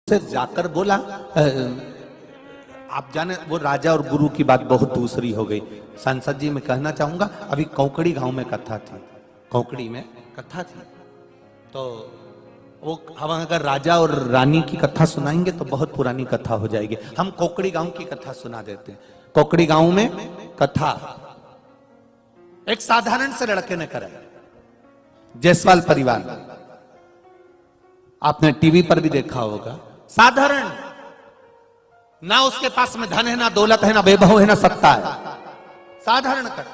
से जाकर बोला आप जाने वो राजा और गुरु की बात बहुत दूसरी हो गई। सांसद जी मैं कहना चाहूंगा, अभी कौकड़ी गांव में कथा थी, कौकड़ी में कथा थी, तो वो हम अगर राजा और रानी की कथा सुनाएंगे तो बहुत पुरानी कथा हो जाएगी। हम कौकड़ी गांव की कथा सुना देते हैं। कौकड़ी गांव में कथा एक साधारण से लड़के ने करा, जायसवाल परिवार, आपने टीवी पर भी देखा होगा। साधारण, ना उसके पास में धन है, ना दौलत है, ना वैभव है, ना सत्ता है, साधारण कर।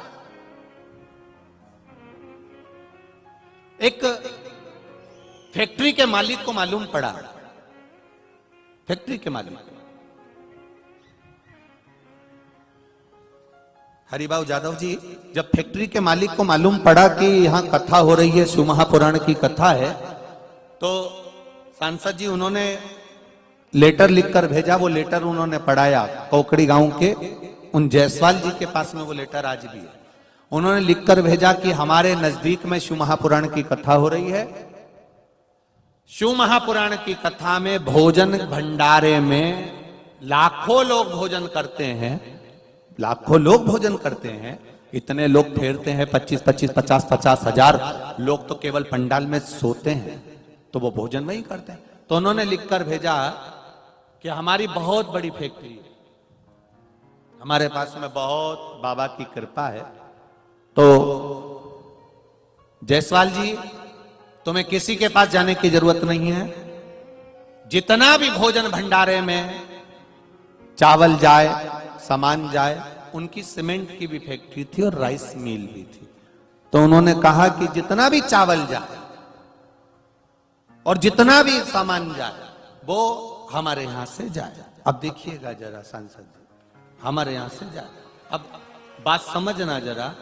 एक फैक्ट्री के मालिक को मालूम पड़ा, फैक्ट्री के मालिक हरिभाऊ जादव जी, जब फैक्ट्री के मालिक को मालूम पड़ा कि यहां कथा हो रही है, शिव महापुराण की कथा है, तो सांसद जी उन्होंने लेटर लिखकर भेजा। वो लेटर उन्होंने पढ़ाया कौकड़ी गांव के उन जायसवाल जी के पास में, वो लेटर आज भी है। उन्होंने लिखकर भेजा कि हमारे नजदीक में शिव महापुराण की कथा हो रही है। शिव महापुराण की कथा में भोजन भंडारे में लाखों लोग भोजन करते हैं, लाखों लोग भोजन करते हैं, इतने लोग फेरते हैं, 25-25, 50-50 हजार लोग तो केवल पंडाल में सोते हैं, तो वो भोजन वही करते हैं। तो उन्होंने लिखकर भेजा कि हमारी बहुत बड़ी फैक्ट्री है, हमारे पास में बहुत बाबा की कृपा है, तो जायसवाल जी तुम्हें किसी के पास जाने की जरूरत नहीं है। जितना भी भोजन भंडारे में चावल जाए, सामान जाए, उनकी सीमेंट की भी फैक्ट्री थी और राइस मिल भी थी, तो उन्होंने कहा कि जितना भी चावल जाए और जितना भी सामान जाए वो हमारे यहां से जाए। अब देखिएगा जरा सांसद जी, हमारे यहां से जाए। अब बात समझना जरा,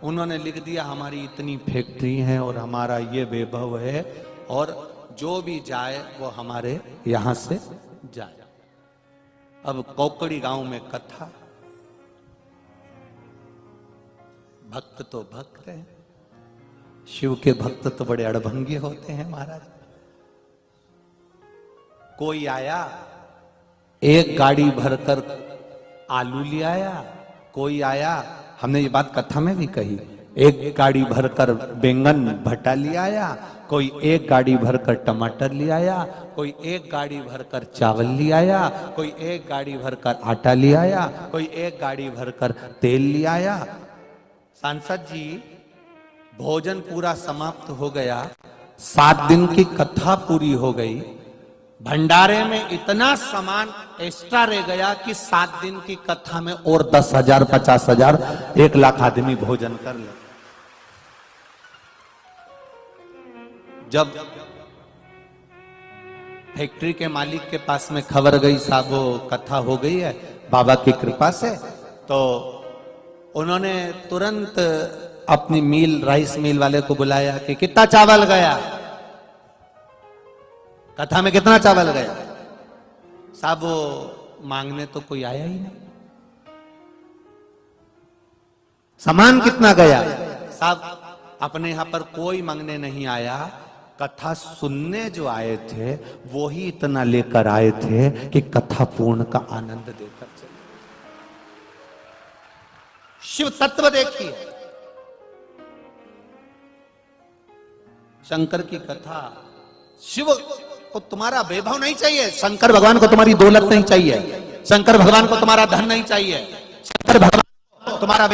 उन्होंने लिख दिया हमारी इतनी फैक्ट्री है और हमारा ये वैभव है और जो भी जाए वो हमारे यहां से जाए। अब कौकड़ी गांव में कथा, भक्त तो भक्त है, शिव के भक्त तो बड़े अड़भंगी होते हैं महाराज। कोई आया एक गाड़ी भरकर आलू ले आया, कोई आया, हमने ये बात कथा में भी कही, एक गाड़ी भरकर बैंगन भट्टा ले आया, कोई एक गाड़ी भरकर टमाटर ले आया, कोई एक गाड़ी भरकर चावल ले आया, कोई एक गाड़ी भरकर आटा ले आया, कोई एक गाड़ी भरकर तेल ले आया। सांसद जी भोजन पूरा समाप्त हो गया, 7 दिन की कथा पूरी हो गई, भंडारे में इतना सामान एक्स्ट्रा रह गया कि 7 दिन की कथा में और 10,000, 50,000, 1 लाख आदमी भोजन कर ले। जब फैक्ट्री के मालिक के पास में खबर गई, साहब वो कथा हो गई है बाबा की कृपा से, तो उन्होंने तुरंत अपनी मिल, राइस मिल वाले को बुलाया कि कितना चावल गया, कथा में कितना चावल गया। साहब वो मांगने तो कोई आया ही नहीं। सामान कितना गया, साहब अपने यहां पर कोई मांगने नहीं आया, कथा सुनने जो आए थे वो ही इतना लेकर आए थे कि कथा पूर्ण का आनंद देकर चले। शिव तत्व देखिए, शंकर की कथा, शिव को तुम्हारा वैभव नहीं चाहिए, शंकर भगवान को तुम्हारी दौलत नहीं चाहिए, शंकर भगवान को तुम्हारा धन नहीं चाहिए, शंकर भगवान को तुम्हारा